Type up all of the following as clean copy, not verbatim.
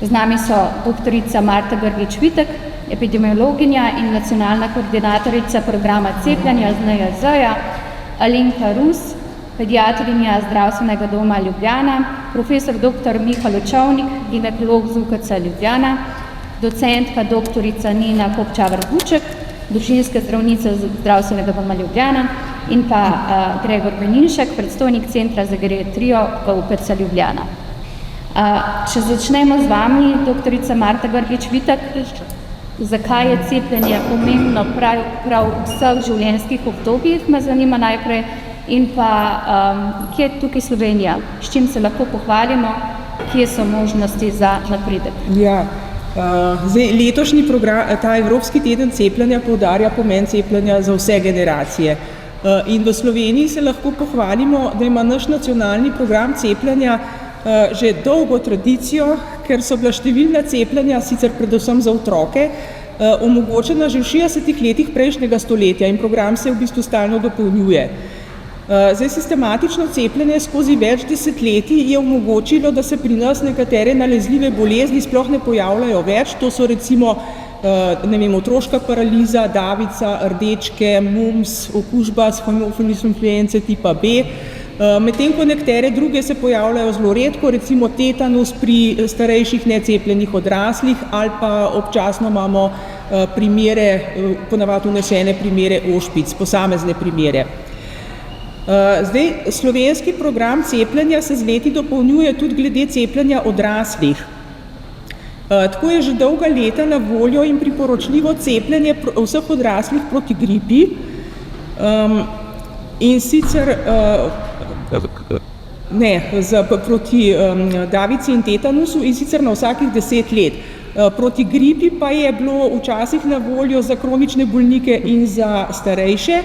Z nami so doktorica Marta Grgič-Vitek, epidemiologinja in nacionalna koordinatorica programa cepljenja z NIJZ-ja, Alenka Rus, pediatrinja Zdravstvenega doma Ljubljana, profesor dr. Miha Lučovnik, ginekolog z UKC Ljubljana, docentka doktorica Nina Kopčavar-Buček, družinska zdravnica Zdravstvenega doma Ljubljana in pa Gregor Beninšek, predstojnik Centra za geriatrijo v UKC Ljubljana. Če začnemo z vami, doktorica Marta Grgič-Vitek, zakaj je cepljenje pomembno prav v vseh življenjskih obdobjih, me zanima najprej, in pa kje je tukaj Slovenija, s čim se lahko pohvalimo, kje so možnosti za napredek? Ja, letošnji program, ta Evropski teden cepljenja poudarja pomen cepljenja za vse generacije. In v Sloveniji se lahko pohvalimo, da ima naš nacionalni program cepljenja že dolgo tradicijo, ker so bila številna cepljenja, sicer predvsem za otroke, omogočena že v 60 letih prejšnjega stoletja in program se v bistvu stalno dopolnjuje. Zdaj, sistematično cepljenje skozi več desetletij je omogočilo, da se pri nas nekatere nalezljive bolezni sploh ne pojavljajo več. To so recimo otroška paraliza, davica, rdečke, mumps, okužba s Haemophilus influenzae tipa B. Medtem ko nekatere druge se pojavljajo zelo redko, recimo tetanus pri starejših necepljenih odraslih ali pa občasno imamo primere, ponavadi vnesene primere ošpic, posamezne primere. Zdaj, slovenski program cepljenja se z leti dopolnjuje tudi glede cepljenja odraslih. Tako je že dolga leta na voljo in priporočljivo cepljenje vseh odraslih proti gripi in sicer proti davici in tetanusu in sicer na vsakih 10 let. Proti gripi pa je bilo včasih na voljo za kronične bolnike in za starejše,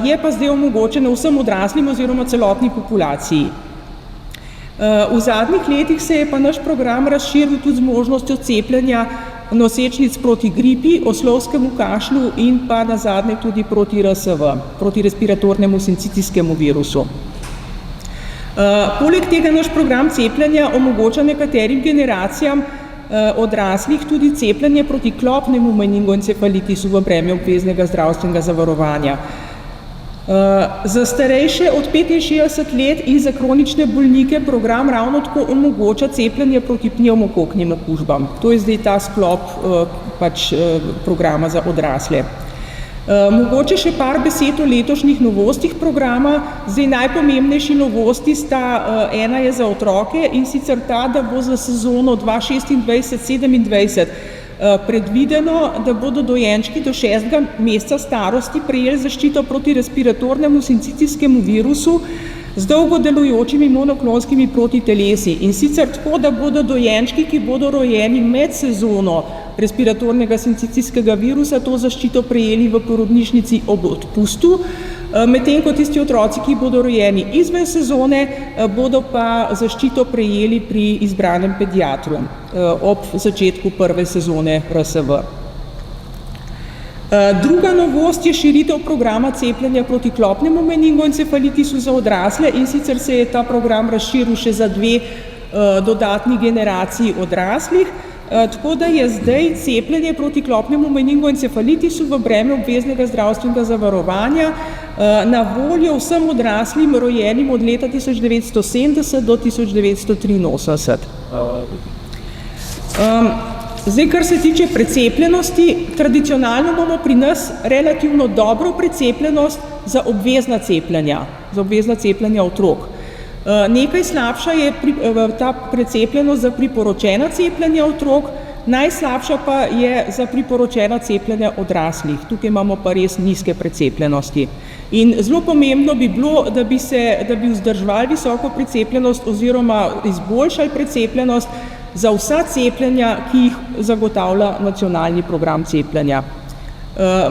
je pa zdaj omogočeno vsem odraslim oziroma celotni populaciji. V zadnjih letih se je pa naš program razširil tudi z možnostjo cepljenja nosečnic proti gripi, oslovskemu kašlju in pa nazadnje tudi proti RSV, proti respiratornemu sincitiskemu virusu. Poleg tega naš program cepljenja omogoča nekaterim generacijam odraslih tudi cepljenje proti klopnemu meningoencefalitisu v breme obveznega zdravstvenega zavarovanja. Za starejše od 65 let in za kronične bolnike program ravno tako omogoča cepljenje proti pnevmokoknim okužbam. To je zdaj ta sklop programa za odrasle. Mogoče še par besed o letošnjih novostih programa. Zdaj, najpomembnejši novosti sta, ena je za otroke in sicer ta, da bo za sezono 2026-2027 predvideno, da bodo dojenčki do 6. meseca starosti prejeli zaščito proti respiratornemu sincitiskemu virusu z dolgo delujočimi monoklonskimi protitelesi. In sicer tako, da bodo dojenčki, ki bodo rojeni med sezono respiratornega sincitiskega virusa, to zaščito prejeli v porodnišnici ob odpustu, medtem ko tisti otroci, ki bodo rojeni izven sezone, bodo pa zaščito prejeli pri izbranem pediatru ob začetku prve sezone RSV. Druga novost je širitev programa cepljenja proti klopnemu meningoencefalitisu za odrasle in sicer se je ta program razširil še za 2 dodatni generaciji odraslih, tako da je zdaj cepljenje proti klopnemu meningoencefalitisu v breme obveznega zdravstvenega zavarovanja na voljo vsem odraslim rojenim od leta 1970 do 1983. Zdaj, kar se tiče precepljenosti, tradicionalno imamo pri nas relativno dobro precepljenost za obvezna cepljenja otrok. Nekaj slabša je ta precepljenost za priporočena cepljenja otrok, najslabša pa je za priporočena cepljenja odraslih. Tukaj imamo pa res nizke precepljenosti. In zelo pomembno bi bilo, da bi vzdrževali visoko precepljenost oziroma izboljšali precepljenost za vsa cepljenja, ki jih zagotavlja nacionalni program cepljenja.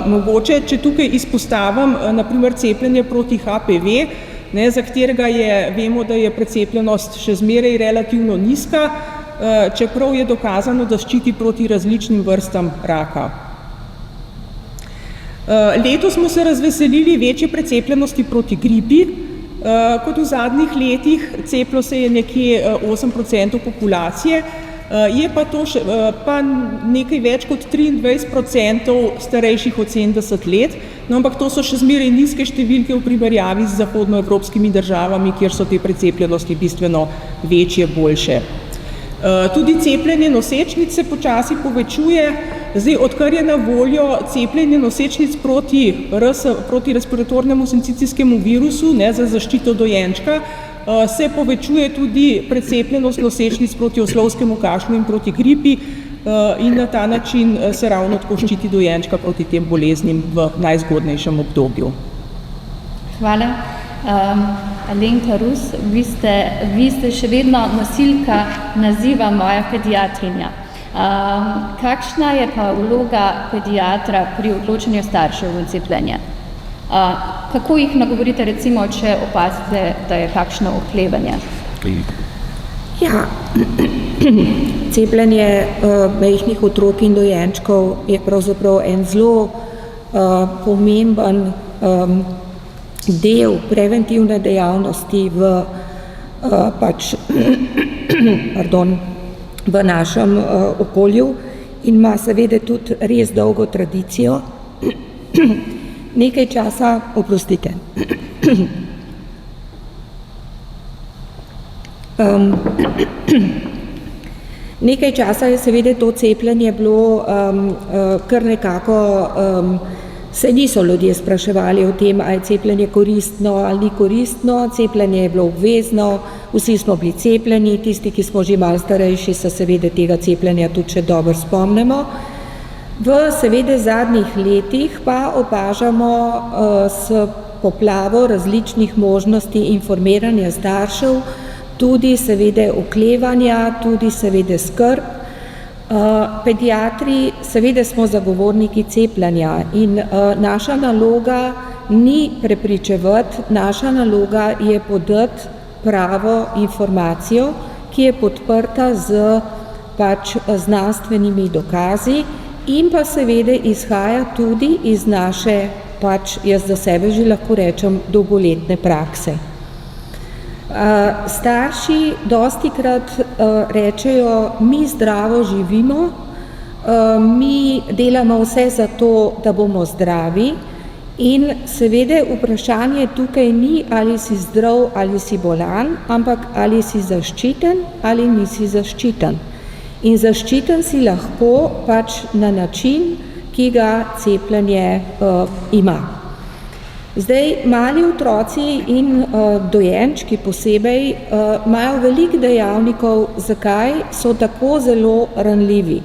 Mogoče, če tukaj izpostavim, naprimer cepljenje proti HPV, za katerega vemo, da je precepljenost še zmeraj relativno nizka, čeprav je dokazano, da ščiti proti različnim vrstam raka. Letos smo se razveselili večje precepljenosti proti gripi, kot v zadnjih letih. Cepilo se je nekje 8% populacije. Je pa to pa nekaj več kot 23% starejših od 70 let, no, ampak to so še zmeraj nizke številke v primerjavi z zahodnoevropskimi državami, kjer so te precepljenosti bistveno večje, boljše. Tudi cepljenje nosečnic se počasi povečuje. Zdaj, odkar je na voljo cepljenje nosečnic proti respiratornemu sincicijskemu virusu, ne, za zaščito dojenčka, se povečuje tudi precepljenost nosečnic proti oslovskemu kašlju in proti gripi in na ta način se ravno tako ščiti dojenčka proti tem boleznim v najzgodnejšem obdobju. Hvala. Alenka Rus, vi ste še vedno nosilka naziva Moja pediatrinja. Kakšna je pa vloga pediatra pri odločanju staršev v cepljenje? Kako jih nagovorite, recimo, če opazite, da je kakšno oklevanje? Ja, cepljenje majhnih otrok in dojenčkov je pravzaprav en zelo pomemben del preventivne dejavnosti v našem okolju in ima seveda tudi res dolgo tradicijo. Nekaj časa, oprostite. Nekaj časa je seveda to cepljenje bilo kar nekako, se niso ljudje spraševali o tem, ali je cepljenje koristno ali ni koristno. Cepljenje je bilo obvezno, vsi smo bili cepljeni, tisti, ki smo že malo starejši, se seveda tega cepljenja tudi še dobro spomnimo. V seveda zadnjih letih pa opažamo s poplavo različnih možnosti informiranja staršev, tudi seveda oklevanja, tudi seveda skrb. Pediatri seveda smo zagovorniki cepljenja in naša naloga ni prepričevati, naša naloga je podati pravo informacijo, ki je podprta z znanstvenimi dokazi in pa seveda izhaja tudi iz naše, jaz za sebe že lahko rečem, dolgoletne prakse. Starši dostikrat rečejo, mi zdravo živimo, mi delamo vse za to, da bomo zdravi in seveda vprašanje tukaj ni, ali si zdrav ali si bolan, ampak ali si zaščiten ali nisi zaščiten. In zaščiten si lahko na način, ki ga cepljenje ima. Zdaj, mali otroci in dojenčki posebej imajo veliko dejavnikov, zakaj so tako zelo ranljivi.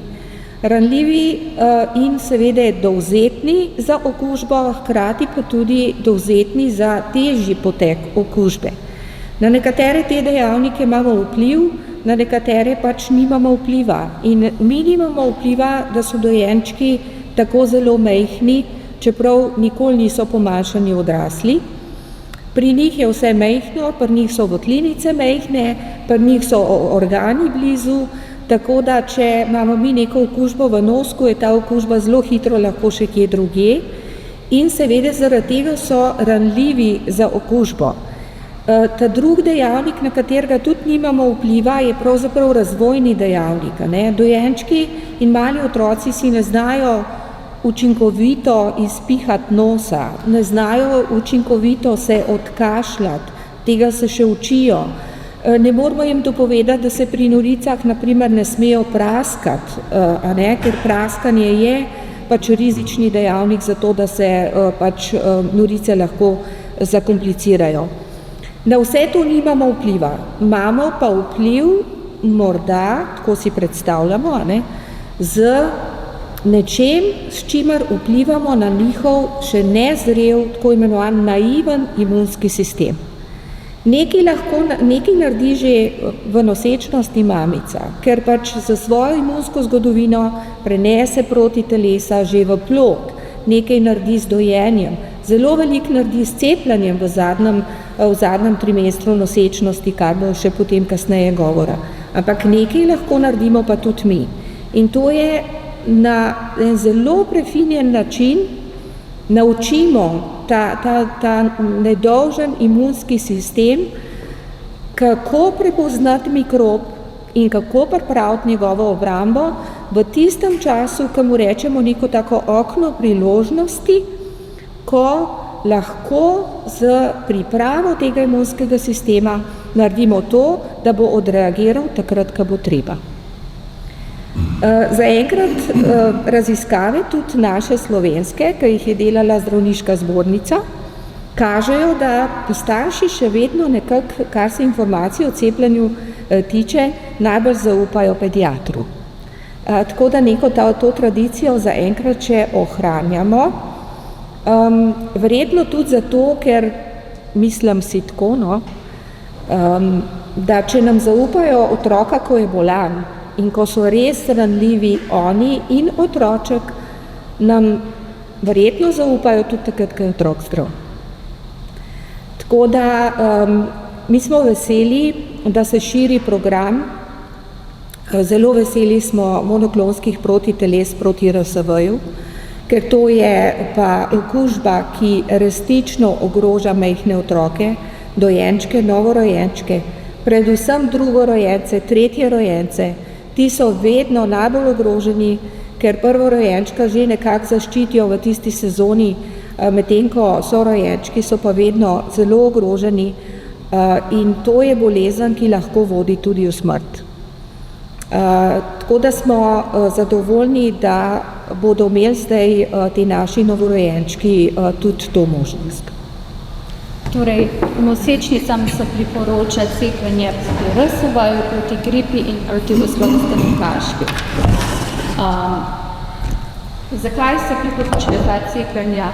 Ranljivi in seveda dovzetni za okužbo, hkrati pa tudi dovzetni za težji potek okužbe. Na nekatere te dejavnike imamo vpliv, na nekatere nimamo vpliva. In mi nimamo vpliva, da so dojenčki tako zelo majhni, čeprav nikoli niso pomanjšani odrasli. Pri njih je vse majhno, pri njih so votlinice majhne, pri njih so organi blizu, tako da če imamo mi neko okužbo v nosku, je ta okužba zelo hitro lahko še kje drugje in seveda zaradi tega so ranljivi za okužbo. Ta drugi dejavnik, na katerega tudi nimamo vpliva, je pravzaprav razvojni dejavnik. Dojenčki in mali otroci si ne znajo učinkovito izpihati nosa, ne znajo učinkovito se odkašljati, tega se še učijo. Ne moramo jim dopovedati, da se pri noricah naprimer ne smejo praskati, ker praskanje je rizični dejavnik za to, da se norice lahko zakomplicirajo. Na vse to nimamo vpliva. Imamo pa vpliv, morda, tako si predstavljamo, z nečem, s čimer vplivamo na njihov še nezrel, tako imenovan naiven imunski sistem. Nekaj naredi že v nosečnosti mamica, ker za svojo imunsko zgodovino prenese proti telesa že v plod, nekaj naredi z dojenjem, zelo veliko naredi s cepljenjem v zadnjem trimestru nosečnosti, kar bo še potem kasneje govora. Ampak nekaj lahko naredimo pa tudi mi. In to je na en zelo prefinjen način naučimo ta nedolžen imunski sistem, kako prepoznati mikrob in kako pripraviti njegovo obrambo v tistem času, ko mu rečemo neko tako okno priložnosti, ko lahko z pripravo tega imunskega sistema naredimo to, da bo odreagiral takrat, ko bo treba. Zaenkrat raziskave, tudi naše slovenske, ki jih je delala Zdravniška zbornica, kažejo, da starši še vedno nekako, kar se informacij o cepljenju tiče, najbolj zaupajo pediatru. Tako da neko to tradicijo zaenkrat še ohranjamo. Verjetno tudi zato, ker mislim si tako, da če nam zaupajo otroka, ko je bolan in ko so res ranljivi oni in otroček, nam verjetno zaupajo tudi takrat, ko je otrok zdrav. Tako da mi smo veseli, da se širi program. Zelo veseli smo monoklonskih protiteles proti RSV-ju, ker to je pa okužba, ki resnično ogroža majhne otroke, dojenčke, novorojenčke, predvsem drugorojence, tretjerojence. Ti so vedno najbolj ogroženi, ker prvorojenčka že nekako zaščitijo v tisti sezoni, medtem ko sorojenčki so pa vedno zelo ogroženi in to je bolezen, ki lahko vodi tudi v smrt. Tako da smo zadovoljni, da bodo imeli zdaj ti naši novorojenčki tudi to možnost. Torej, nosečnicam se priporoča cepljenje proti RSV-ju, proti gripi in proti oslovskemu kašlju. Zakaj se priporočajo ta cepljenja?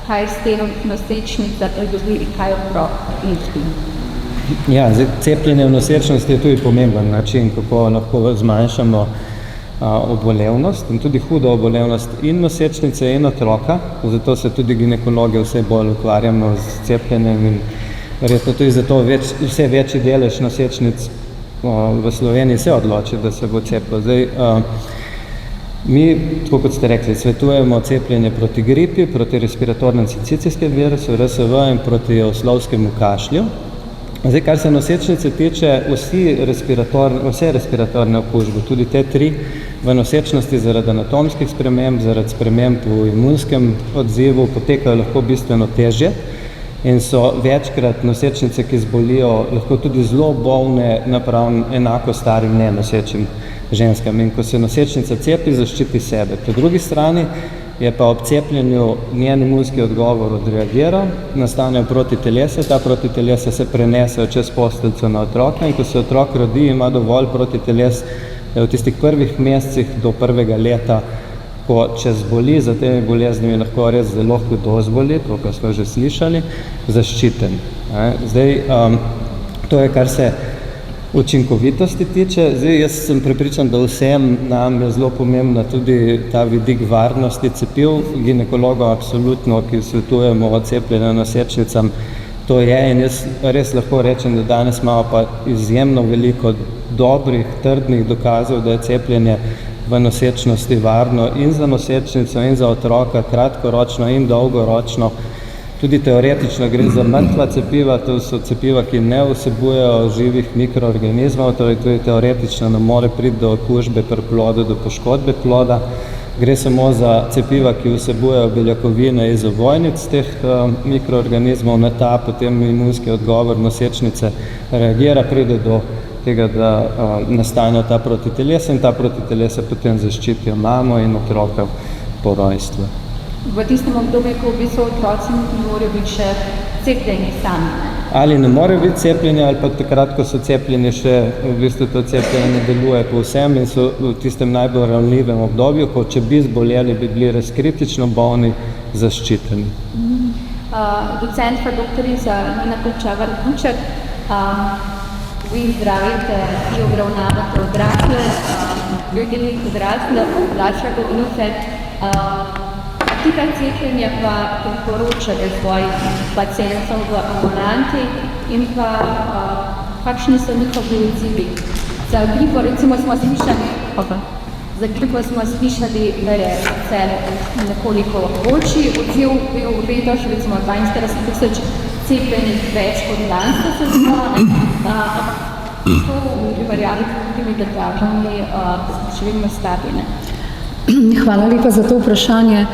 Kaj s tem nosečnica pridobi in kaj otrok izgubi? Ja, cepljenje v nosečnosti je tudi pomemben način, kako lahko zmanjšamo obolevnost in tudi hudo obolevnost in nosečnice in otroka. Zato se tudi ginekologi vse bolj ukvarjamo z cepljenjem in verjetno tudi zato vse večji delež nosečnic v Sloveniji se odloči, da se bo cepilo. Zdaj, mi, tako kot ste rekli, svetujemo cepljenje proti gripi, proti respiratornem sincicijskem virusu, RSV in proti oslovskemu kašlju. Zdaj, kar se nosečnice tiče, vse respiratorne okužbe, tudi te 3 v nosečnosti zaradi anatomskih sprememb, zaradi sprememb v imunskem odzivu potekajo lahko bistveno težje in so večkrat nosečnice, ki zbolijo, lahko tudi zelo bolne napram enako starim nenosečim ženskam. In ko se nosečnica cepi, zaščiti sebe. Po drugi strani je pa ob cepljenju njen imunski odgovor odreagiral, nastanejo protitelesa, ta protitelesa se prenesejo čez posteljico na otroka in ko se otrok rodi, ima dovolj protiteles, da v tistih prvih mesecih do 1. leta, ko če zboli za temi boleznimi, lahko res zelo hudo zboli, to, kar smo že slišali, zaščiten. Zdaj, to je, kar se učinkovitosti tiče. Zdaj, jaz sem prepričan, da vsem nam je zelo pomembna tudi ta vidik varnosti cepiv. Ginekologov absolutno, ki svetujemo o cepljenju nosečnicam, to je in jaz res lahko rečem, da danes imamo pa izjemno veliko dobrih, trdnih dokazov, da je cepljenje v nosečnosti varno in za nosečnico in za otroka, kratkoročno in dolgoročno. Tudi teoretično gre za mrtva cepiva, to so cepiva, ki ne vsebujejo živih mikroorganizmov, torej tudi teoretično ne more priti do okužbe pri plodu, do poškodbe ploda. Gre samo za cepiva, ki vsebujejo beljakovine iz ovojnic teh mikroorganizmov, na ta potem imunski odgovor nosečnice reagira, pride do tega, da nastanejo ta protitelesa in ta protitelesa potem zaščitijo mamo in otroka po rojstvu. V tistem obdobju, ko v bistvu otroci ne morejo biti še cepljeni sami. Ali ne morejo biti cepljeni, ali pa takrat, ko so cepljeni, še v bistvu to cepljenje ne deluje povsem in so v tistem najbolj ranljivem obdobju, ko če bi zboleli, bi bili res kritično bolni, zaščiteni. Docent pa doktorica Nina Kočavar-Buček, vi zdravite, ki obravnavate odrasle, ljudi odrasle, mlajše bolnice. Tega cepljenja pa priporočate svojih pacientov v ambulanti in pa kakšni so njihovi odzivi. Za gripo recimo smo slišali, da je se nekoliko boljši odziv bil letos, recimo 42 000 cepljenih več kot lansko sezono. to v primerjavi s drugimi državami še vedno stabi, ne? Hvala lepa za to vprašanje.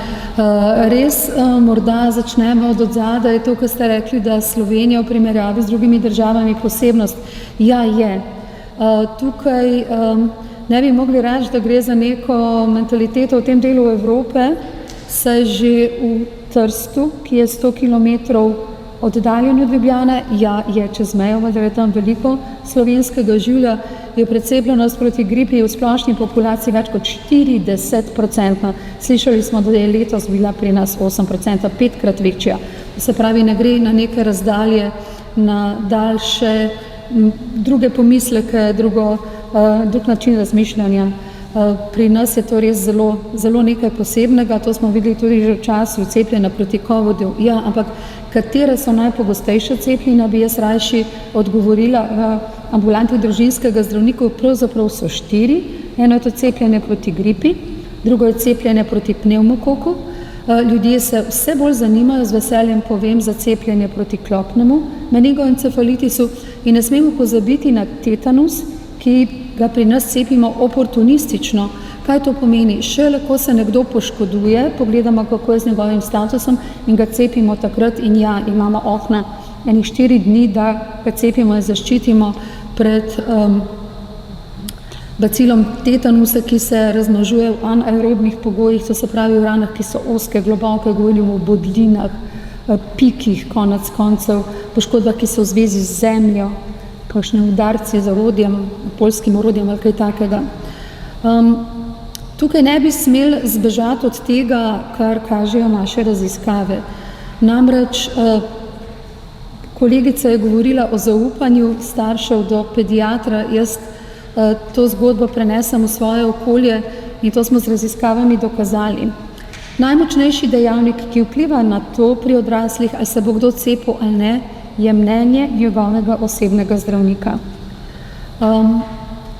Res morda začnemo od odzadaj, to, kar ste rekli, da Slovenija v primerjavi z drugimi državami posebnost. Ja, je. Tukaj ne bi mogli reči, da gre za neko mentaliteto v tem delu Evrope, saj že v Trstu, ki je 100 kilometrov oddaljen od Ljubljane, ja, je čez mejo, vendar je tam veliko slovenskega življa, je precepljenost proti gripi v splošni populaciji več kot 40%. Slišali smo, da je letos bila pri nas 8%, 5-krat večja. Se pravi, ne gre na neke razdalje, na daljše druge pomisleke, drug način razmišljanja. Pri nas je to res zelo nekaj posebnega, to smo videli tudi že v času cepljenja proti covidu. Ja, ampak katere so najpogostejše cepljenja, bi jaz rajši odgovorila. V ambulanti družinskega zdravnika pravzaprav so 4. Eno je to cepljenje proti gripi, drugo je cepljenje proti pnevmokoku. Ljudje se vse bolj zanimajo, z veseljem povem, za cepljenje proti klopnemu meningoencefalitisu in ne smemo pozabiti na tetanus, ki ga pri nas cepimo oportunistično. Kaj to pomeni? Šele ko se nekdo poškoduje, pogledamo, kako je z njegovim statusom in ga cepimo takrat in ja, imamo okna enih 4 dni, da ga cepimo in zaščitimo pred bacilom tetanusa, ki se razmnožuje v anaerobnih pogojih, to se pravi v ranah, ki so ozke, globoke, govorimo o bodlinah, pikih, konec koncev, poškodbah, ki so v zvezi z zemljo, kakšne udarci z orodjem, poljskim orodjem ali kaj takega. Tukaj ne bi smeli zbežati od tega, kar kažejo naše raziskave. Namreč kolegica je govorila o zaupanju staršev do pediatra. Jaz to zgodbo prenesem v svoje okolje in to smo z raziskavami dokazali. Najmočnejši dejavnik, ki vpliva na to pri odraslih, ali se bo kdo cepil ali ne, je mnenje njegovega osebnega zdravnika.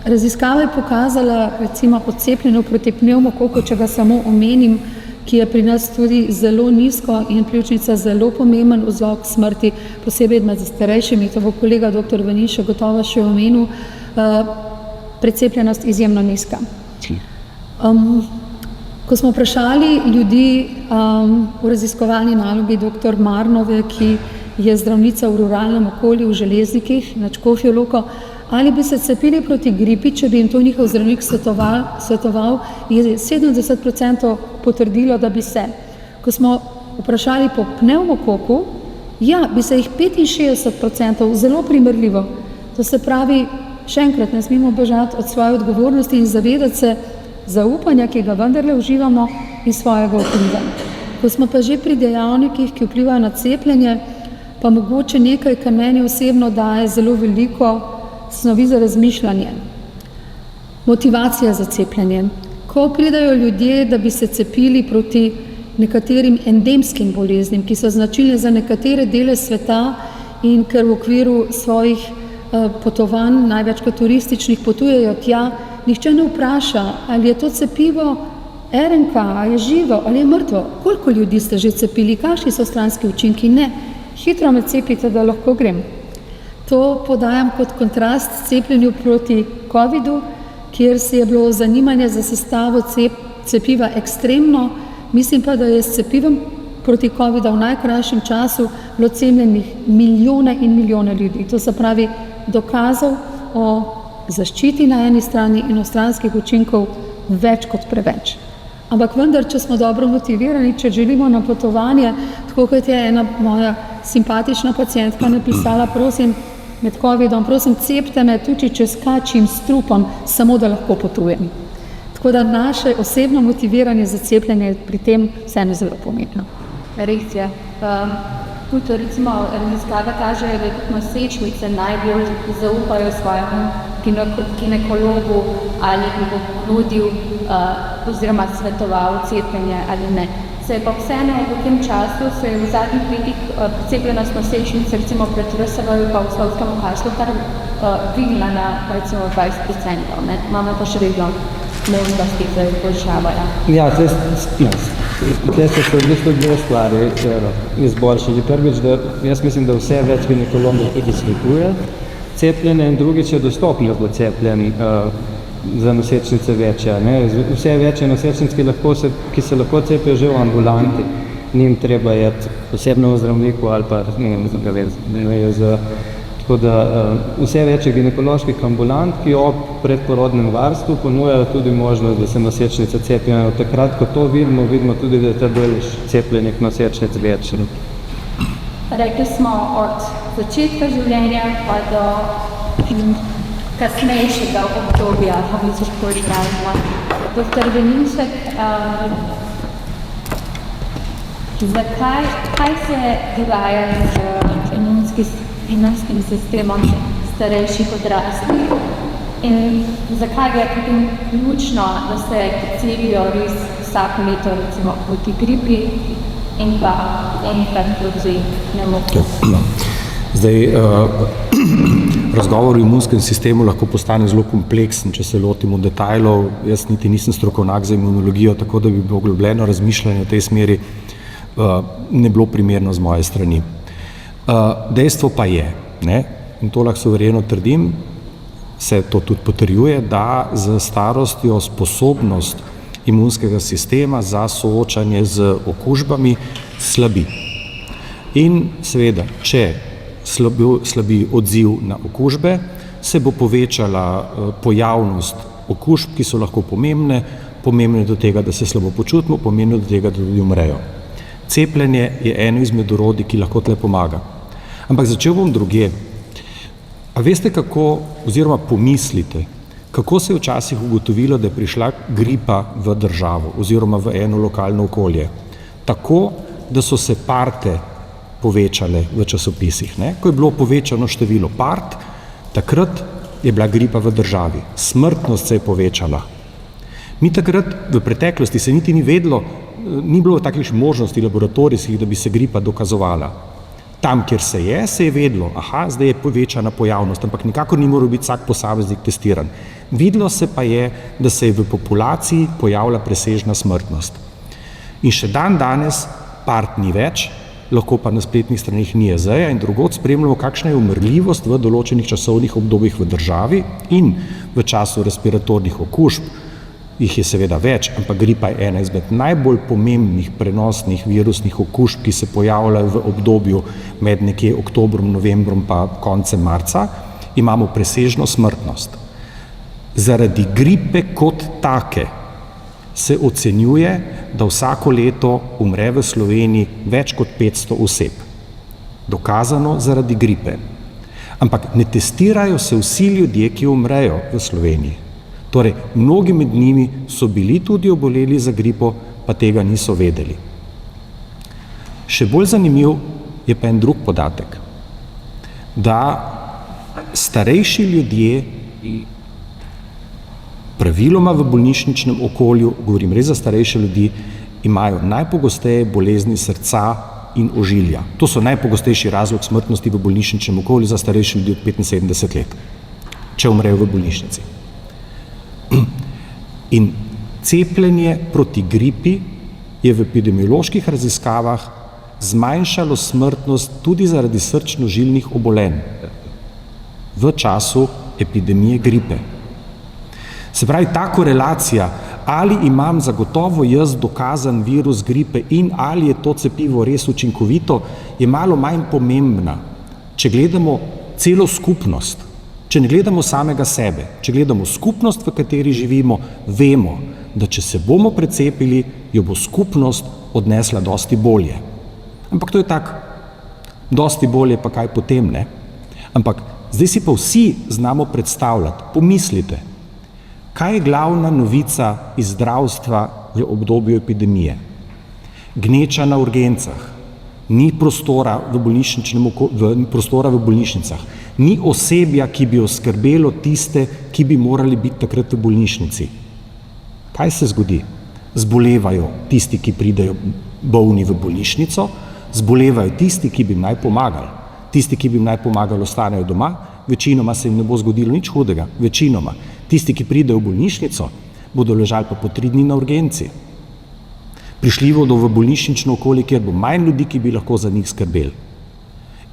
Raziskava je pokazala, recimo o cepljenju proti pnevmokoku, če ga samo omenim, ki je pri nas tudi zelo nizko in pljučnica zelo pomemben vzrok smrti, posebej med starejšimi, to bo kolega dr. Vanišek gotovo še omenil, precepljenost izjemno nizka. Ko smo vprašali ljudi v raziskovalni nalogi dr. Marnove, ki je zdravnica v ruralnem okolju v Železnikih nad Škofjo Loko, ali bi se cepili proti gripi, če bi jim to njihov zdravnik svetoval, je 70% potrdilo, da bi se. Ko smo vprašali po pnevmokoku, ja, bi se jih 65%, zelo primerljivo. To se pravi, še enkrat, ne smemo bežati od svoje odgovornosti in zavedati se zaupanja, ki ga vendarle uživamo, in svojega vpliva. Ko smo pa že pri dejavnikih, ki vplivajo na cepljenje, pa mogoče nekaj, kar meni osebno daje zelo veliko snovi za razmišljanje. Motivacija za cepljenje. Ko pridajo ljudje, da bi se cepili proti nekaterim endemskim boleznim, ki so značilne za nekatere dele sveta in ker v okviru svojih potovanj, največkrat turističnih, potujejo tja, nihče ne vpraša, ali je to cepivo RNK, ali je živo, ali je mrtvo. Koliko ljudi ste že cepili, kakšni so stranski učinki? Ne. Hitro me cepite, da lahko grem. To podajam kot kontrast cepljenju proti covidu, kjer se je bilo zanimanje za sestavo cepiva ekstremno. Mislim pa, da je s cepivem proti covidu v najkrajšem času bilo cepljenih milijone in milijone ljudi. To se pravi dokazov o zaščiti na eni strani in o stranskih učinkov več kot preveč. Ampak vendar, če smo dobro motivirani, če želimo na potovanje, tako kot je ena moja simpatična pacientka napisala, prosim, med covidom, prosim, cepte me tudi, če skačim s trupom, samo da lahko potujem. Tako da naše osebno motiviranje za cepljenje je pri tem vseeno zelo pomembno. Res je. Tudi recimo raziskave kažejo, da tudi nosečnice najbolj zaupajo svojemu ginekologu, ali bi bo ponudil oziroma svetoval cepljenje ali ne. Se je pa vseeno v tem času, se je v zadnjih letih cepljenost nosečnic recimo pred RSV pa v slovskem okašlju kar dvignila na recimo 20%, ne? Imamo pa še vedno možnosti za izboljšavajo. Ja, tukaj so se v bistvu dve stvari izboljšali. Prvič, da jaz mislim, da vse več ginekologov tudi svetuje cepljenje in drugič je dostopnost do cepljenj za nosečnice večja. Vse večje nosečnic, ki se lahko cepijo že v ambulanti, njim treba iti posebnemu zdravniku ali pa tako da vse večje ginekoloških ambulant, ki ob predporodnem varstvu ponujajo tudi možnost, da se nosečnice cepijo. Takrat, ko to vidimo tudi, da je ta delež cepljenih nosečnic večji. Rekli smo od začetka življenja pa do kasnejšega obdobja, kako se tako izrazimo. Dr. Veninšek, kaj se dogaja z imunskim sistemom starejših odraslih in zakaj je potem ključno, da se cepijo res vsako leto, recimo proti gripi in pa enkrat proti pnevmokokku? Zdaj, razgovor o imunskem sistemu lahko postane zelo kompleksen, če se lotimo detajlov. Jaz niti nisem strokovnjak za imunologijo, tako da bi poglobljeno razmišljanje v tej smeri ne bilo primerno z moje strani. Dejstvo pa je, in to lahko suvereno trdim, se to tudi potrjuje, da z starostjo sposobnost imunskega sistema za soočanje z okužbami slabi. In seveda, če slabi odziv na okužbe, se bo povečala pojavnost okužb, ki so lahko pomembne do tega, da se slabo počutimo, pomembne do tega, da tudi umrejo. Cepljenje je eno izmed orodij, ki lahko tle pomaga. Ampak začel bom drugje. A veste kako, oziroma pomislite, kako se je včasih ugotovilo, da je prišla gripa v državo oziroma v eno lokalno okolje? Tako, da so se parte povečale v časopisih. Ko je bilo povečano število part, takrat je bila gripa v državi. Smrtnost se je povečala. Mi takrat v preteklosti se niti ni vedelo, ni bilo takih možnosti laboratorijskih, da bi se gripa dokazovala. Tam, kjer se je vedelo, zdaj je povečana pojavnost, ampak nikakor ni moral biti vsak posameznik testiran. Videlo se pa je, da se je v populaciji pojavila presežna smrtnost. In še danes part ni več, lahko pa na spletnih straneh NIJZ-ja in drugod spremljamo, kakšna je umrljivost v določenih časovnih obdobjih v državi in v času respiratornih okužb. Jih je seveda več, ampak gripa je ena izmed najbolj pomembnih prenosnih virusnih okužb, ki se pojavljajo v obdobju med nekje oktobrom, novembrom pa koncem marca, imamo presežno smrtnost. Zaradi gripe kot take se ocenjuje, da vsako leto umre v Sloveniji več kot 500 oseb. Dokazano zaradi gripe. Ampak ne testirajo se vsi ljudje, ki umrejo v Sloveniji. Torej, mnogi med njimi so bili tudi oboleli za gripo, pa tega niso vedeli. Še bolj zanimiv je pa en drug podatek, da starejši ljudje praviloma v bolnišničnem okolju, govorim res za starejše ljudi, imajo najpogosteje bolezni srca in ožilja. To so najpogostejši razlog smrtnosti v bolnišničnem okolju za starejše ljudi od 75 let, če umrejo v bolnišnici. In cepljenje proti gripi je v epidemioloških raziskavah zmanjšalo smrtnost tudi zaradi srčno-žilnih obolenj v času epidemije gripe. Se pravi, ta korelacija, ali imam zagotovo jaz dokazan virus gripe in ali je to cepivo res učinkovito, je malo manj pomembna, če gledamo celo skupnost. Če ne gledamo samega sebe, če gledamo skupnost, v kateri živimo, vemo, da če se bomo precepili, jo bo skupnost odnesla dosti bolje. Ampak to je tako, dosti bolje pa kaj potem, ne? Ampak zdaj si pa vsi znamo predstavljati, pomislite, kaj je glavna novica iz zdravstva v obdobju epidemije? Gneča na urgencah, ni prostora v bolnišnicah, ni osebja, ki bi oskrbelo tiste, ki bi morali biti takrat v bolnišnici. Kaj se zgodi? Zbolevajo tisti, ki pridejo bolni v bolnišnico, zbolevajo tisti, ki bi jim naj pomagali. Tisti, ki bi jim naj pomagali, ostanejo doma, večinoma se jim ne bo zgodilo nič hudega, večinoma. Tisti, ki pridejo v bolnišnico, bodo ležali pa po 3 dni na urgenci. Prišli bodo v bolnišnično okolje, kjer bo manj ljudi, ki bi lahko za njih skrbeli.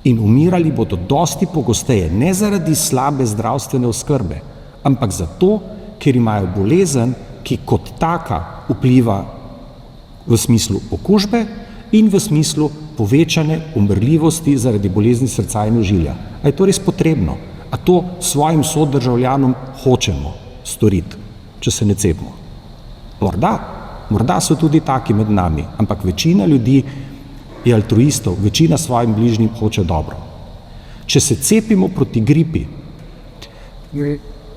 In umirali bodo dosti pogosteje, ne zaradi slabe zdravstvene oskrbe, ampak zato, ker imajo bolezen, ki kot taka vpliva v smislu okužbe in v smislu povečane umrljivosti zaradi bolezni srca in ožilja. A je to res potrebno? A to svojim sodržavljanom hočemo storiti, če se ne cepimo? Morda so tudi taki med nami, ampak večina ljudi je altruistov, večina svojim bližnjim hoče dobro. Če se cepimo proti gripi,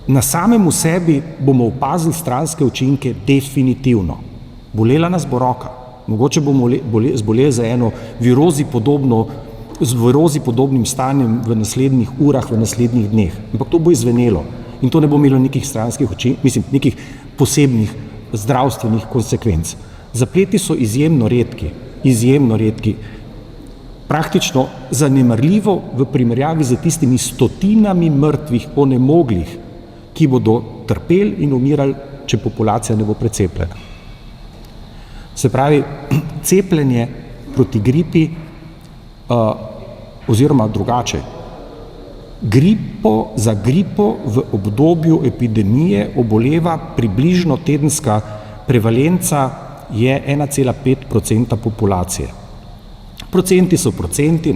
na samem v sebi bomo opazili stranske učinke definitivno. Bolela nas bo roka, mogoče bomo zboleli za eno z virozi podobnim stanjem v naslednjih urah, v naslednjih dneh, ampak to bo izvenelo in to ne bo imelo nekih stranskih nekih posebnih zdravstvenih konsekvenc. Zapleti so izjemno redki, praktično zanemarljivo v primerjavi z tistimi stotinami mrtvih onemoglih, ki bodo trpeli in umirali, če populacija ne bo precepljena. Se pravi, cepljenje proti gripi oziroma drugače. Za gripo v obdobju epidemije oboleva približno tedenska prevalenca je 1,5% populacije. Procenti so procenti,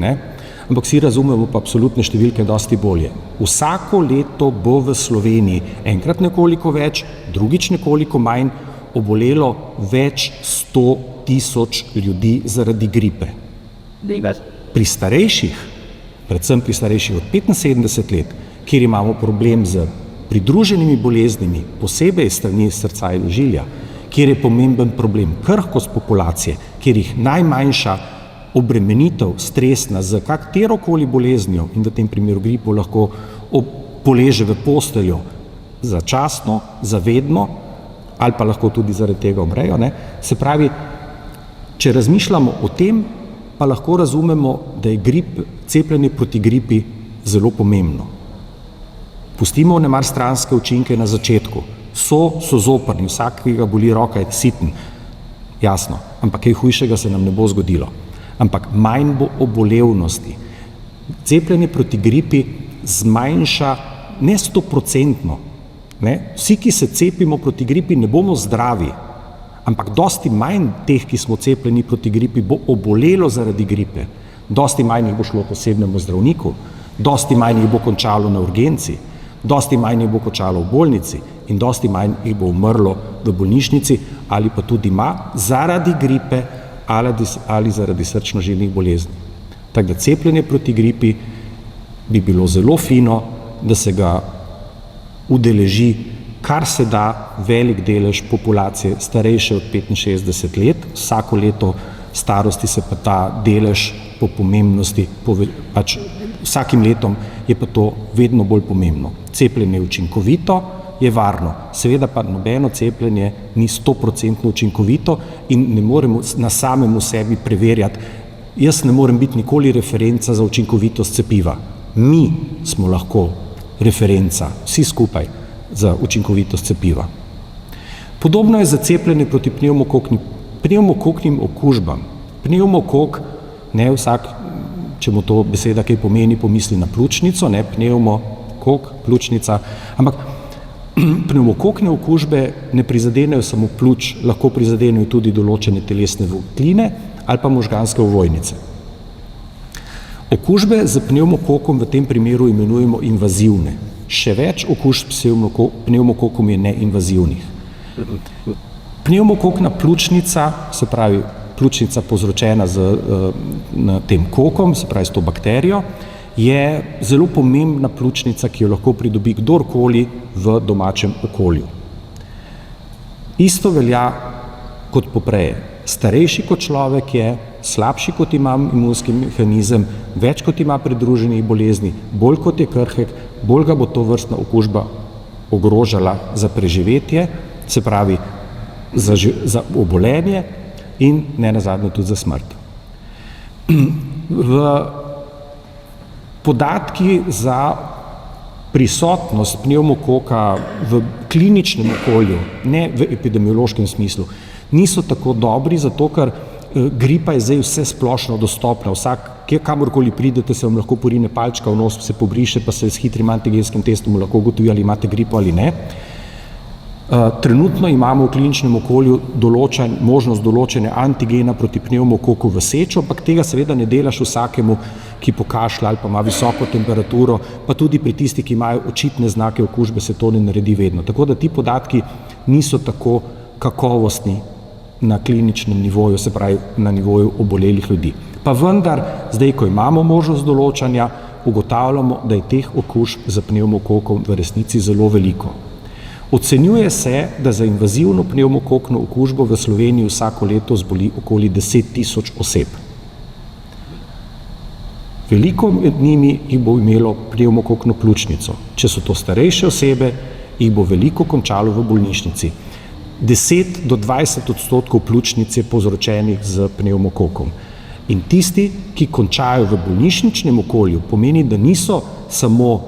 ampak vsi razumemo pa absolutne številke dosti bolje. Vsako leto bo v Sloveniji enkrat nekoliko več, drugič nekoliko manj obolelo več 100.000 ljudi zaradi gripe. Pri starejših, predvsem pri starejših od 75 let, kjer imamo problem z pridruženimi boleznimi, posebej strani srca in ožilja, kjer je pomemben problem krhkost populacije, kjer jih najmanjša obremenitev stresna z katerokoli boleznijo in v tem primeru gripo lahko poleže v posteljo začasno, zavedno ali pa lahko tudi zaradi tega umrejo. Se pravi, če razmišljamo o tem, pa lahko razumemo, da je cepljenje proti gripi zelo pomembno. Pustimo vnemar stranske učinke na začetku. So zoprni, vsak, ki ga boli roka, je siten, jasno, ampak kaj hujšega se nam ne bo zgodilo. Ampak manj bo obolevnosti. Cepljenje proti gripi zmanjša ne 100%. Vsi, ki se cepimo proti gripi, ne bomo zdravi, ampak dosti manj teh, ki smo cepljeni proti gripi, bo obolelo zaradi gripe. Dosti manj jih bo šlo posebnemu zdravniku, dosti manj jih bo končalo na urgenci, dosti manj jih bo končalo v bolnici in dosti manj jih bo umrlo v bolnišnici ali pa tudi zaradi gripe ali zaradi srčno-žilnih bolezni. Tako da cepljenje proti gripi bi bilo zelo fino, da se ga udeleži kar se da velik delež populacije starejše od 65 let. Vsako leto starosti se pa ta delež po pomembnosti, vsakim letom je pa to vedno bolj pomembno. Cepljenje je učinkovito, je varno. Seveda pa nobeno cepljenje ni 100% učinkovito in ne moremo na samem v sebi preverjati. Jaz ne morem biti nikoli referenca za učinkovitost cepiva. Mi smo lahko referenca, vsi skupaj, za učinkovitost cepiva. Podobno je za cepljenje proti pnevmokoknim okužbam. Pnevmokok, vsak, če mu to beseda kaj pomeni, pomisli na pljučnico, pnevmokok, pljučnica, ampak pnevmokokne okužbe ne prizadenejo samo pljuč, lahko prizadenejo tudi določene telesne votline ali pa možganske ovojnice. Okužbe z pnevmokokom v tem primeru imenujemo invazivne. Še več okužb s pnevmokokom je neinvazivnih. Pnevmokokna pljučnica, se pravi pljučnica povzročena z tem kokom, se pravi s to bakterijo, je zelo pomembna pljučnica, ki jo lahko pridobi kdorkoli v domačem okolju. Isto velja kot poprej. Starejši kot človek je, slabši kot ima imunski mehanizem, več kot ima pridruženih bolezni, bolj kot je krhek, bolj ga bo to vrstna okužba ogrožala za preživetje, se pravi za obolenje in ne nazadnje tudi za smrt. Podatki za prisotnost pnevmokoka v kliničnem okolju, ne v epidemiološkem smislu, niso tako dobri, zato ker gripa je zdaj vse splošno dostopna. Kamorkoli pridete, se vam lahko porine palčka v nos, se pobriše, pa se s hitrim antigenskim testom lahko ugotovi, ali imate gripo ali ne. Trenutno imamo v kliničnem okolju možnost določene antigena proti pnevmokoku v sečo, ampak tega seveda ne delaš vsakemu, ki pokašlja ali pa ima visoko temperaturo, pa tudi pri tistih, ki imajo očitne znake okužbe, se to ne naredi vedno. Tako da ti podatki niso tako kakovostni na kliničnem nivoju, se pravi na nivoju obolelih ljudi. Pa vendar, zdaj, ko imamo možnost določanja, ugotavljamo, da je teh okužb za pnevmokokom v resnici zelo veliko. Ocenjuje se, da za invazivno pnevmokokno okužbo v Sloveniji vsako leto zboli okoli 10.000 oseb. Veliko med njimi jih bo imelo pnevmokokno pljučnico. Če so to starejše osebe, jih bo veliko končalo v bolnišnici. 10 do 20% pljučnic je povzročenih z pnevmokokom. In tisti, ki končajo v bolnišničnem okolju, pomeni, da niso samo,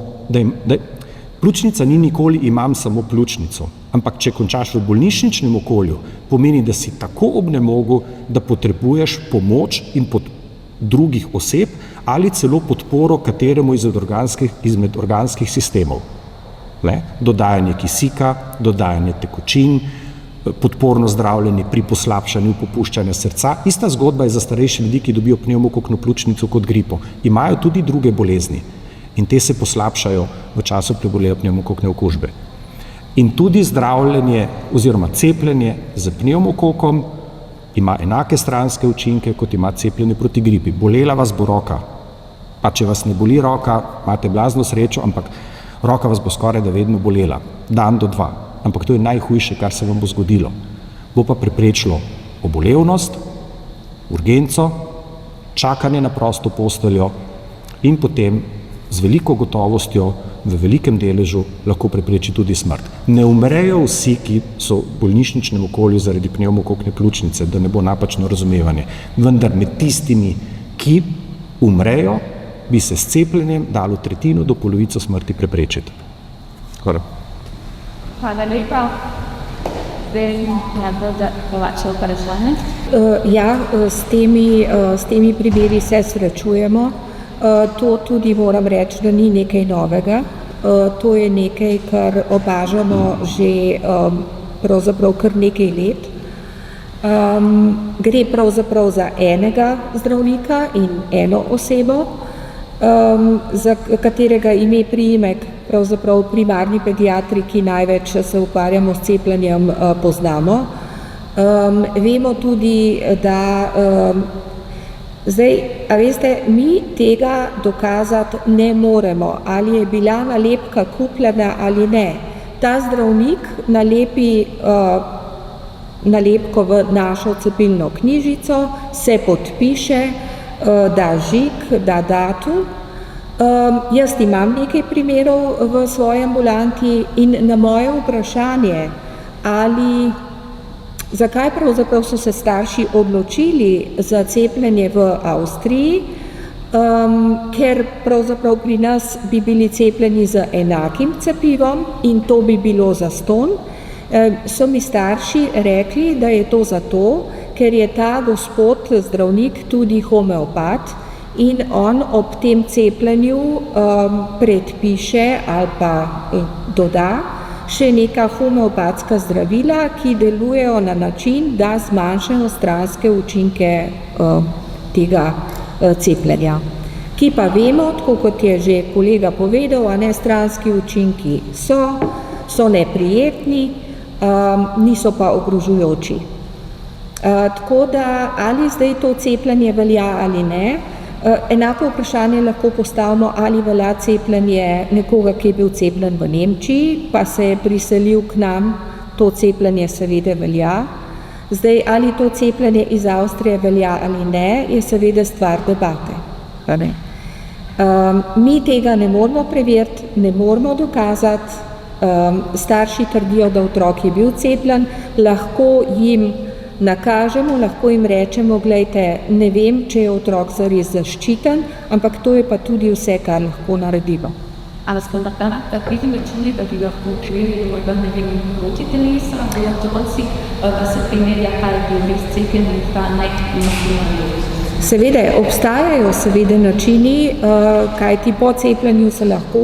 pljučnica ni nikoli imam samo pljučnico, ampak če končaš v bolnišničnem okolju, pomeni, da si tako obnemogel, da potrebuješ pomoč in drugih oseb ali celo podporo kateremu izmed organskih sistemov. Dodajanje kisika, dodajanje tekočin, podporno zdravljenje pri poslabšanju popuščanja srca. Ista zgodba je za starejše ljudi, ki dobijo pnevmokokno pljučnico kot gripo. Imajo tudi druge bolezni in te se poslabšajo v času prebolejo pnevmokokne okužbe. In tudi zdravljenje oziroma cepljenje z pnevmokokom ima enake stranske učinke, kot ima cepljenje proti gripi. Bolela vas bo roka, pa če vas ne boli roka, imate blazno srečo, ampak roka vas bo skoraj da vedno bolela, dan do dva. Ampak to je najhujše, kar se vam bo zgodilo. Bo pa preprečilo obolevnost, urgenco, čakanje na prosto posteljo in potem z veliko gotovostjo v velikem deležu lahko prepreči tudi smrt. Ne umrejo vsi, ki so v bolnišničnem okolju zaradi pnevmokokne pljučnice, da ne bo napačno razumevanje. Vendar med tistimi, ki umrejo, bi se s cepljenjem dalo tretjino do polovico smrti preprečiti. Hvala. Hvala lepa. S temi primeri se srečujemo. To tudi moram reči, da ni nekaj novega. To je nekaj, kar opažamo že pravzaprav kar nekaj let. Gre pravzaprav za enega zdravnika in eno osebo, za katerega ime priimek pravzaprav primarni pediatri, ki največ se ukvarjamo s cepljenjem, poznamo. Vemo tudi, da zdaj, a veste, mi tega dokazati ne moremo, ali je bila nalepka kupljena ali ne. Ta zdravnik nalepi nalepko v našo cepilno knjižico, se podpiše, da žig, da datum. Jaz imam nekaj primerov v svoji ambulanti in na moje vprašanje, zakaj pravzaprav so se starši odločili za cepljenje v Avstriji, ker pravzaprav pri nas bi bili cepljeni z enakim cepivom in to bi bilo zastonj, so mi starši rekli, da je to zato, ker je ta gospod zdravnik tudi homeopat in on ob tem cepljenju predpiše ali pa doda še neka homeopatska zdravila, ki delujejo na način, da zmanjšajo stranske učinke tega cepljenja. Ki pa vemo, tako kot je že kolega povedal, stranski učinki so neprijetni, niso pa ogrožujoči. Tako da, ali zdaj to cepljenje velja ali ne, enako vprašanje lahko postavimo, ali velja cepljenje nekoga, ki je bil cepljen v Nemčiji, pa se je priselil k nam, to cepljenje seveda velja. Zdaj, ali to cepljenje iz Avstrije velja ali ne, je seveda stvar debate. Mi tega ne moramo preveriti, ne moramo dokazati, starši trdijo, da otrok je bil cepljen, lahko jim nakažemo, lahko jim rečemo, glejte, ne vem, če je otrok zares zaščiten, ampak to je pa tudi vse, kar lahko naredimo. Ali smo na takih načini, da bi lahko učili proti telesa, ali otroci, da se primerja, kaj bi res cepljenje ta najpomembnejši. Seveda, obstajajo načini, kajti po cepljenju se lahko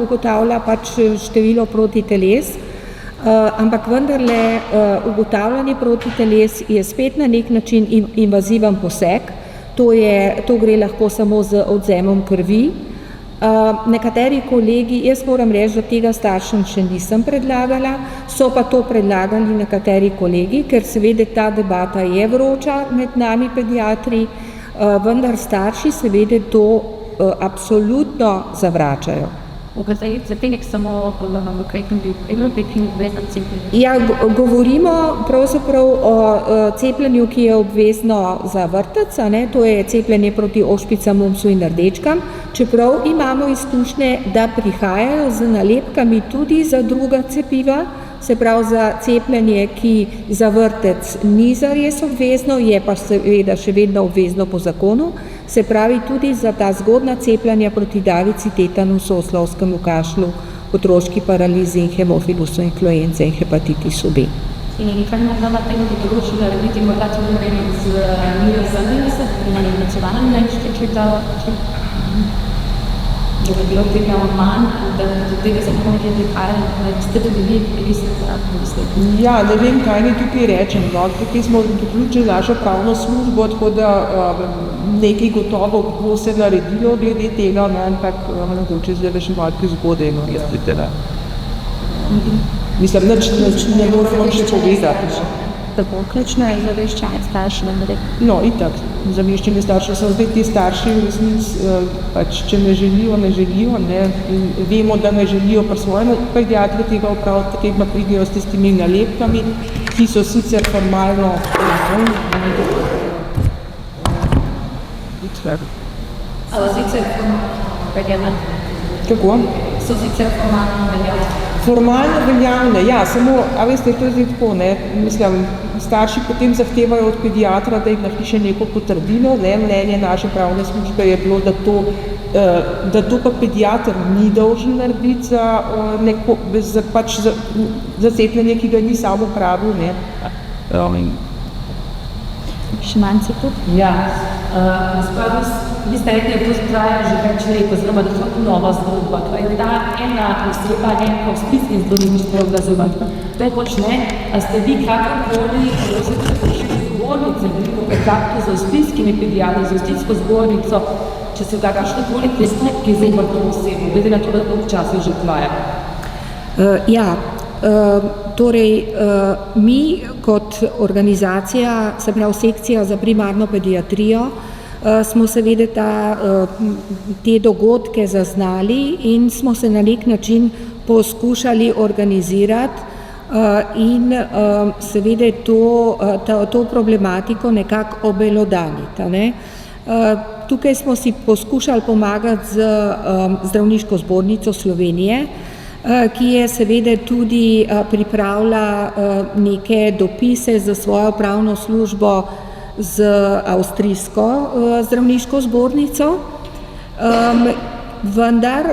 ugotavlja pač število protiteles, ampak vendarle ugotavljanje protiteles je spet na nek način invaziven poseg, to gre lahko samo z odvzemom krvi. Nekateri kolegi, jaz moram reči, da tega staršem še nisem predlagala, so pa to predlagali nekateri kolegi, ker seveda ta debata je vroča med nami pediatri, vendar starši seveda to absolutno zavračajo. Ja, govorimo pravzaprav o cepljenju, ki je obvezno za vrtec, to je cepljenje proti ošpicam, mumpsu in rdečkam, čeprav imamo izkušnje, da prihajajo z nalepkami tudi za druga cepiva, se pravi za cepljenje, ki za vrtec ni zares obvezno, je pa seveda še vedno obvezno po zakonu, se pravi tudi za ta zgodna cepljenja proti davici, tetanusu, oslovskemu kašlju, otroški paralizi in hemofilusu influence in hepatitisu B. In kaj na tem področju narediti, morda tudi z NIJZ, nacionalnega inštituta, da bi bilo tega manj, da do tega se lahko prihajali, da ste tudi vi mislili? Ja, ne vem, kaj ne tukaj rečem. Tukaj smo vključili našo pravno službo, tako da nekaj gotovo bo se naredilo glede tega, ampak mogoče zdaj še malo zgodaj, mislim, nič ne moramo še povedati. Tako ključno je zaveščanje staršev. No, itak, zaveščanje staršev so zdaj ti starši v resnici, pač, če ne želijo, in vemo, da ne želijo pri svojem pediatri tega opraviti, tako da pridejo s tistimi nalepkami, ki so sicer formalno Kako? So sicer formalno veljavne. Formalno veljavne, ja, samo, a veste, to je zdaj tako, mislim, starši potem zahtevajo od pediatra, da jim napiše neko potrdilo, mnenje naše pravne službe je bilo, da to pa pediater ni dolžen narediti za cepljenje, ki ga ni sam opravil, Še manj se tudi? Ja, vi ste rekli, da to traja že več let, oziroma da to nova zgodba. To je ta ena oseba, avstrijski zdravništvo obrazovati. To je počne, a ste vi kakorkoli različili zbornice, veliko kontaktu z avstrijskimi pediatri, z avstrijsko zbornico, če se ga kakšnokoli postopki zdaj pa to osebo, glede na to, da to včasih že traja. Ja, torej mi kot organizacija, se pravi sekcija za primarno pediatrijo, smo seveda te dogodke zaznali in smo se na nek način poskušali organizirati in seveda to problematiko nekako obelodaniti. Tukaj smo si poskušali pomagati z Zdravniško zbornico Slovenije, ki je seveda tudi pripravila neke dopise za svojo pravno službo z avstrijsko zdravniško zbornico, vendar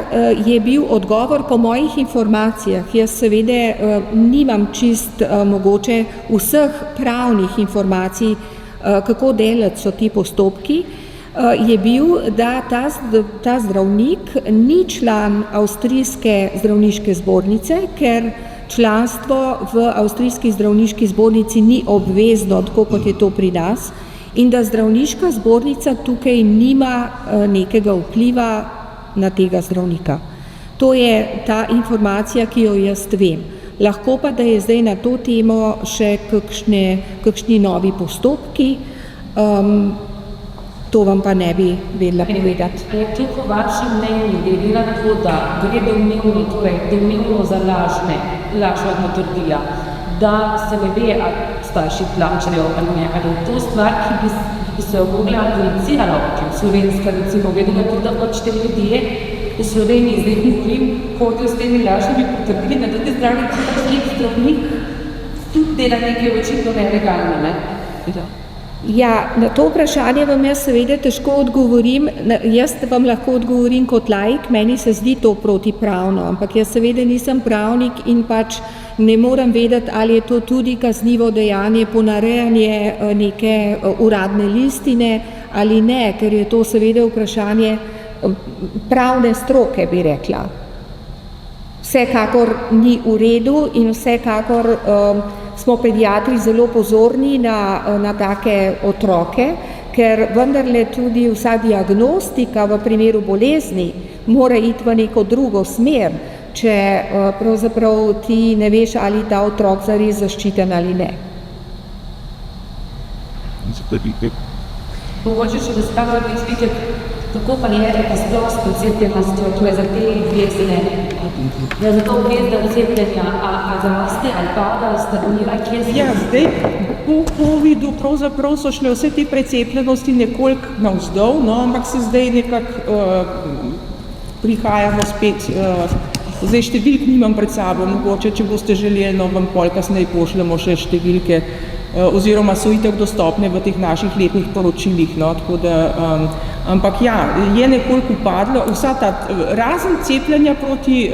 je bil odgovor po mojih informacijah, jaz seveda nimam čist mogoče vseh pravnih informacij, kako daleč so ti postopki, je bil, da ta zdravnik ni član avstrijske zdravniške zbornice, ker članstvo v avstrijski zdravniški zbornici ni obvezno, tako kot je to pri nas, in da zdravniška zbornica tukaj nima nekega vpliva na tega zdravnika. To je ta informacija, ki jo jaz vem. Lahko pa, da je zdaj na to temo še kakšni novi postopki, to vam pa ne bi vedela povedati. Če po vašem mnenju glede na to, da gre domnevno za lažna potrdila, da se ne ve, ali starši plačajo ali ne, ali to stvar, ki bi se mogla aplicirala, slovenska recimo, glede na to, da pač te ljudje v Sloveniji zdaj govorim, hodijo s temi lažnimi potrdili, da tudi zdravnik tudi dela nekaj očitno nelegalno, Ja, na to vprašanje vam jaz seveda težko odgovorim. Jaz vam lahko odgovorim kot laik, meni se zdi to protipravno, ampak jaz seveda nisem pravnik in pač ne morem vedeti, ali je to tudi kaznivo dejanje, ponarejanje neke uradne listine ali ne, ker je to seveda vprašanje pravne stroke, bi rekla. Vsekakor ni v redu in vsekakor smo pediatri zelo pozorni na take otroke, ker vendarle tudi vsa diagnostika v primeru bolezni mora iti v neko drugo smer, če pravzaprav ti ne veš, ali ta otrok zares zaščiten ali ne. Mogoče še gospa Vrbič, kako pa je pa sploh s precepljenostjo, to je za te obvezne, za to obvezne cepljenja, a za raste ali pada, stagnira, kje se? Ja, zdaj po COVID-u pravzaprav so šle vse te precepljenosti nekoliko navzdol, no, ampak se zdaj nekako prihajamo spet, zdaj številk nimam pred sabo, mogoče, če boste želeli, no, vam pol kasneje pošljemo še številke, oziroma so itak dostopne v teh naših letnih poročilih, no, tako da, ampak ja, je nekoliko upadlo, vsa ta, razen cepljenja proti,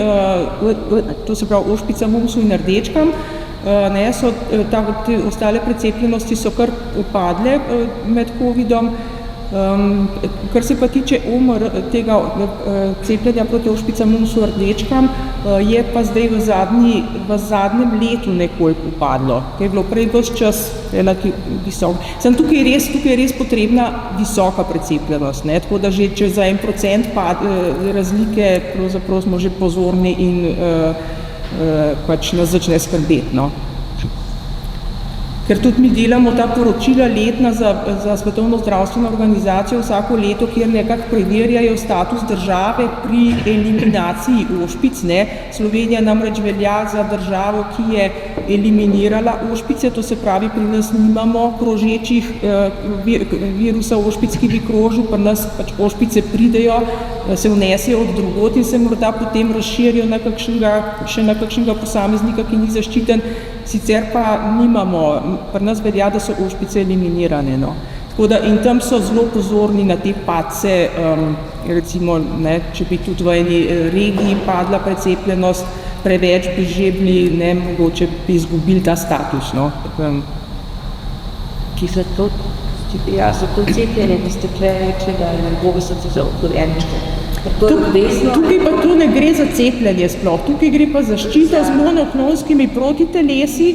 to se pravi ošpicam, mumsu in rdečkam, ne, so te ostale precepljenosti so kar upadle med COVID-om. Kar se pa tiče tega cepljenja proti ošpicam, mumsu, rdečkam, je pa zdaj v zadnjem letu nekoliko upadlo, ker je bilo prej ves čas relativno visok. Sem tukaj je res potrebna visoka precepljenost, ne, tako da že če za 1% razlike pravzaprav smo že pozorni in pač nas začne skrbeti, no. Ker tudi mi delamo ta poročila letna za Svetovno zdravstveno organizacijo vsako leto, kjer nekako preverjajo status države pri eliminaciji ošpic, ne. Slovenija namreč velja za državo, ki je eliminirala ošpice, to se pravi, pri nas nimamo krožečih virusa ošpic, ki bi krožil, pri nas pač ošpice pridejo, se vnesejo od drugod in se morda potem razširijo še na kakšnega posameznika, ki ni zaščiten. Sicer pa nimamo, pri nas velja, da so ošpice eliminirane, no. Tako da in tam so zelo pozorni na te padce, recimo, ne, če bi tudi v eni regiji padla precepljenost, preveč bi že bili, ne, mogoče bi izgubili ta status, no. Ki so to, so to cepljenje, ki ste rekli, da je bogo so za dojenčke. Tukaj pa tu ne gre za cepljenje sploh, tukaj gre pa zaščita z monoklonskimi protitelesi,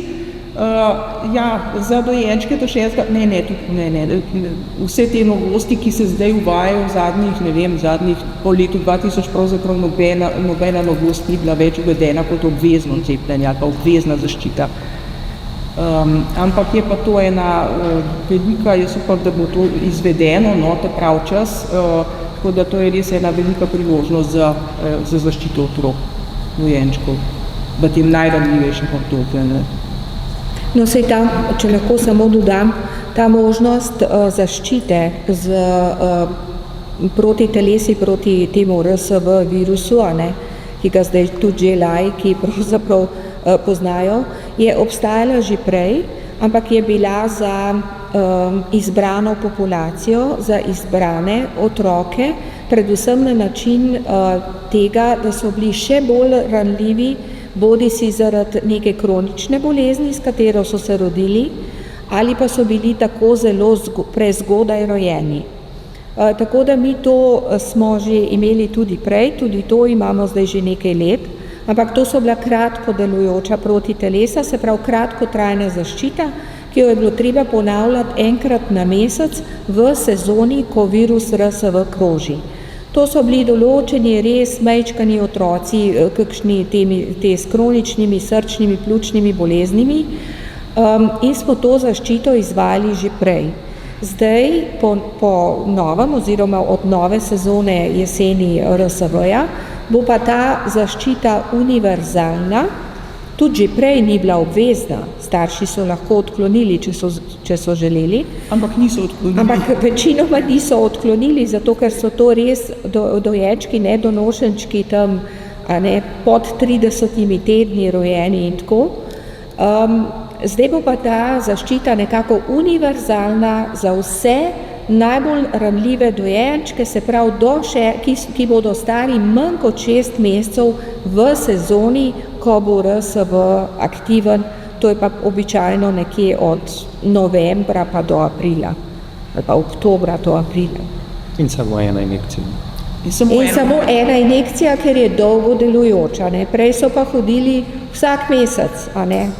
ja, za dojenčke do 6. Vse te novosti, ki se zdaj uvajajo v zadnjih po letu 2000, pravzaprav nobena novost ni bila več uvedena kot obvezno cepljenje ali pa obvezna zaščita. Ampak je pa to ena velika, jaz upam, da bo to izvedeno, no, ta prav čas, tako da to je res ena velika priložnost za zaščito otrok, dojenčkov, v tem najranljivejšem obdobju, ne. No, saj tam, če lahko samo dodam, ta možnost zaščite z protitelesi proti temu RSV virusu, ne, ki ga zdaj tudi že laiki pravzaprav poznajo, je obstajala že prej, ampak je bila za izbrano populacijo, za izbrane otroke, predvsem na način tega, da so bili še bolj ranljivi, bodisi zaradi neke kronične bolezni, s katero so se rodili, ali pa so bili tako zelo prezgodaj rojeni. Tako da mi to smo že imeli tudi prej, tudi to imamo zdaj že nekaj let, ampak to so bila kratko delujoča protitelesa, se pravi kratkotrajna zaščita, ki jo je bilo treba ponavljati enkrat na mesec v sezoni, ko virus RSV kroži. To so bili določeni res majčkani otroci, kakšni te s kroničnimi srčnimi, pljučnimi boleznimi, in smo to zaščito izvajali že prej. Zdaj, po novem oziroma od nove sezone jeseni RSV-ja, bo pa ta zaščita univerzalna, tudi že prej ni bila obvezna, starši so lahko odklonili, če so želeli. Ampak niso odklonili. Ampak večinoma niso odklonili, zato ker so to res dojenčki, nedonošenčki tam, pod 30 tedni rojeni in tako. Zdaj bo pa ta zaščita nekako univerzalna za vse najbolj ranljive dojenčke, se pravi ki bodo stari manj kot 6 mesecev v sezoni, ko bo RSV aktiven, to je pa običajno nekje od novembra pa do aprila, ali pa oktobra do aprila. In samo ena injekcija. In samo ena injekcija, ker je dolgo delujoča. Ne? Prej so pa hodili vsak mesec,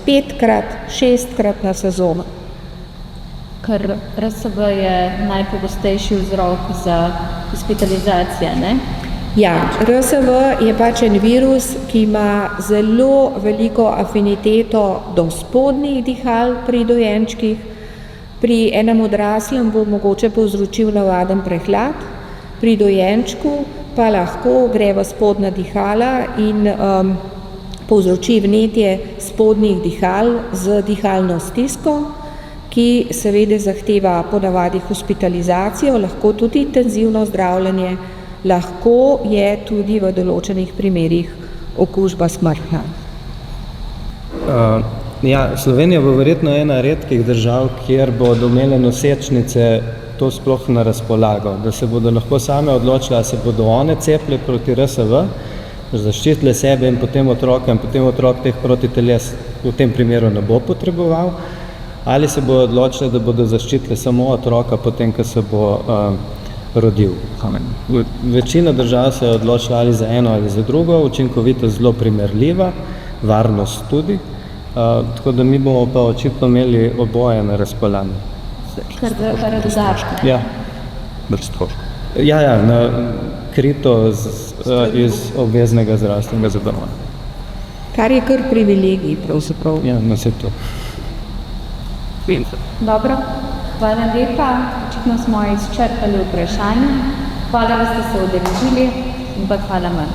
5-krat, 6-krat na sezono. Ker RSV je najpogostejši vzrok za hospitalizacije, ne? Ja, RSV je pač en virus, ki ima zelo veliko afiniteto do spodnjih dihal pri dojenčkih. Pri enem odraslem bo mogoče povzročil navaden prehlad, pri dojenčku pa lahko gre v spodnja dihala in povzroči vnetje spodnjih dihal z dihalno stisko, ki seveda zahteva ponavadi hospitalizacijo, lahko tudi intenzivno zdravljenje, lahko je tudi v določenih primerih okužba smrtna. Slovenija bo verjetno ena redkih držav, kjer bodo imele nosečnice to sploh na razpolago, da se bodo lahko same odločile, ali se bodo one cepile proti RSV, zaščitile sebe in potem otroka, in potem otrok teh protiteles v tem primeru ne bo potreboval, ali se bodo odločile, da bodo zaščitile samo otroka potem, ko se bo rodil. Večina držav se je odločila ali za eno ali za drugo, učinkovitost zelo primerljiva, varnost tudi. Tako da mi bomo pa očitno imeli oboje na razpolago. Kar dodatka. Ja. Brez stroškov. Ja, krito iz obveznega zdravstvenega zavarovanja. Kar je kar privilegij pravzaprav. Ja, vse to. Dobro, hvala lepa. Očitno smo izčrpali vprašanje. Hvala, da ste se udeležili in pa hvala vam.